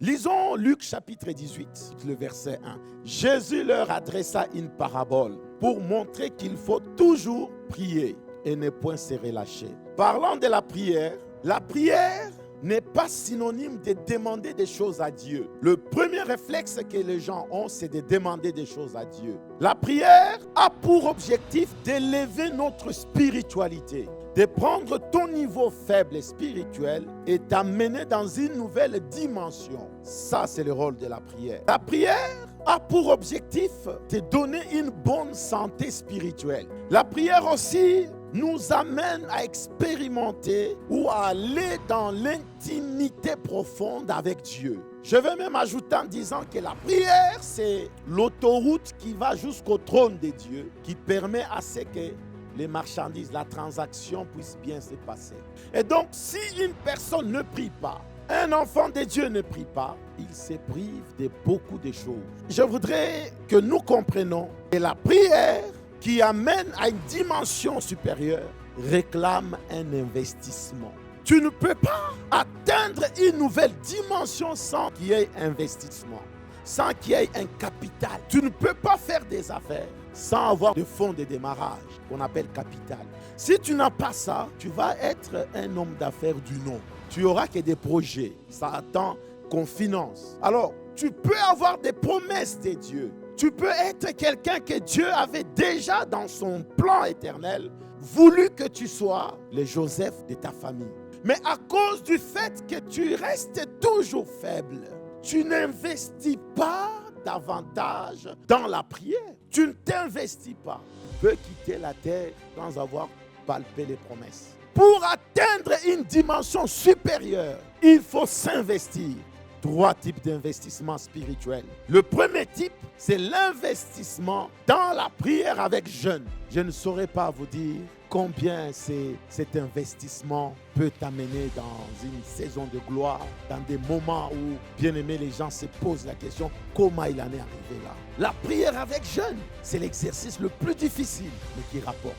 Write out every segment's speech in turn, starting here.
Lisons Luc chapitre 18, le verset 1. Jésus leur adressa une parabole pour montrer qu'il faut toujours prier et ne point se relâcher. Parlant de la prière n'est pas synonyme de demander des choses à Dieu. Le premier réflexe que les gens ont, c'est de demander des choses à Dieu. La prière a pour objectif d'élever notre spiritualité, de prendre ton niveau faible spirituel et t'amener dans une nouvelle dimension. Ça, c'est le rôle de la prière. La prière a pour objectif de donner une bonne santé spirituelle. La prière aussi nous amène à expérimenter ou à aller dans l'intimité profonde avec Dieu. Je vais même ajouter en disant que la prière, c'est l'autoroute qui va jusqu'au trône de Dieu, qui permet à ce que les marchandises, la transaction puisse bien se passer. Et donc, si une personne ne prie pas, un enfant de Dieu ne prie pas, il se prive de beaucoup de choses. Je voudrais que nous comprenions que la prière qui amène à une dimension supérieure réclame un investissement. Tu ne peux pas atteindre une nouvelle dimension sans qu'il y ait investissement, sans qu'il y ait un capital. Tu ne peux pas faire des affaires sans avoir de fonds de démarrage qu'on appelle capital. Si tu n'as pas ça, tu vas être un homme d'affaires du nom. Tu n'auras que des projets. Ça attend qu'on finance. Alors, tu peux avoir des promesses de Dieu. Tu peux être quelqu'un que Dieu avait déjà dans son plan éternel voulu que tu sois le Joseph de ta famille. Mais à cause du fait que tu restes toujours faible, tu n'investis pas davantage dans la prière. Tu ne t'investis pas. Tu peux quitter la terre sans avoir palpé les promesses. Pour atteindre une dimension supérieure, il faut s'investir. 3 types d'investissement spirituel. Le premier type, c'est l'investissement dans la prière avec jeûne. Je ne saurais pas vous dire combien cet investissement peut t'amener dans une saison de gloire, dans des moments où, bien aimé, les gens se posent la question, comment il en est arrivé là? La prière avec jeûne, c'est l'exercice le plus difficile, mais qui rapporte.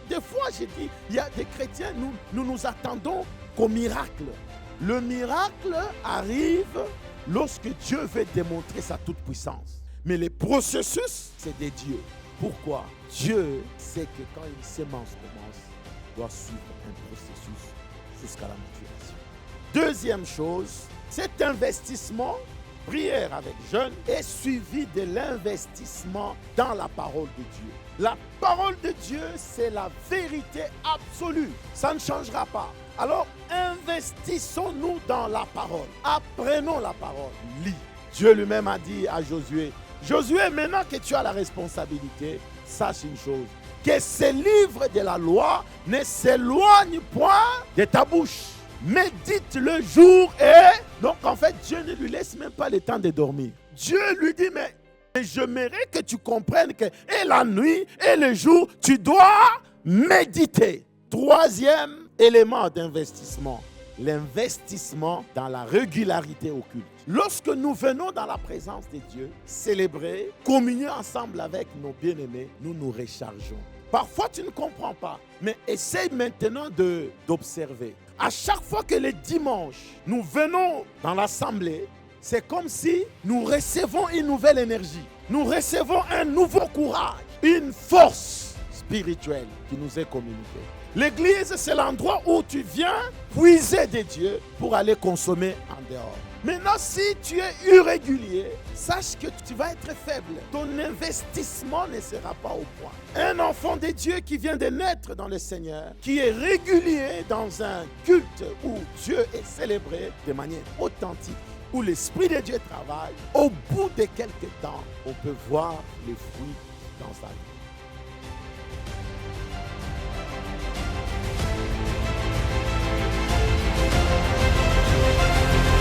Des fois, j'ai dit, il y a des chrétiens, nous attendons qu'au miracle. Le miracle arrive lorsque Dieu veut démontrer sa toute-puissance. Mais le processus, c'est de Dieu. Pourquoi? Dieu sait que quand une sémence commence, il doit suivre un processus jusqu'à la maturation. Deuxième chose, cet investissement, prière avec jeûne, est suivi de l'investissement dans la parole de Dieu. La parole de Dieu, c'est la vérité absolue. Ça ne changera pas. Alors, investissons-nous dans la parole. Apprenons la parole. Lis. Dieu lui-même a dit à Josué, Josué, maintenant que tu as la responsabilité, sache une chose, que ce livre de la loi ne s'éloigne point de ta bouche. Médite-le jour et... Donc, en fait, Dieu ne lui laisse même pas le temps de dormir. Dieu lui dit, mais je mérite que tu comprennes que et la nuit et le jour, tu dois méditer. Troisième élément d'investissement, l'investissement dans la régularité occulte. Lorsque nous venons dans la présence de Dieu, célébrer, communier ensemble avec nos bien-aimés, nous nous rechargeons. Parfois, tu ne comprends pas, mais essaye maintenant d'observer. À chaque fois que le dimanche, nous venons dans l'assemblée, c'est comme si nous recevons une nouvelle énergie. Nous recevons un nouveau courage, une force spirituelle qui nous est communiquée. L'église, c'est l'endroit où tu viens puiser de Dieu pour aller consommer en dehors. Maintenant, si tu es irrégulier, sache que tu vas être faible. Ton investissement ne sera pas au point. Un enfant de Dieu qui vient de naître dans le Seigneur, qui est régulier dans un culte où Dieu est célébré de manière authentique, où l'Esprit de Dieu travaille, au bout de quelques temps, on peut voir les fruits dans sa vie.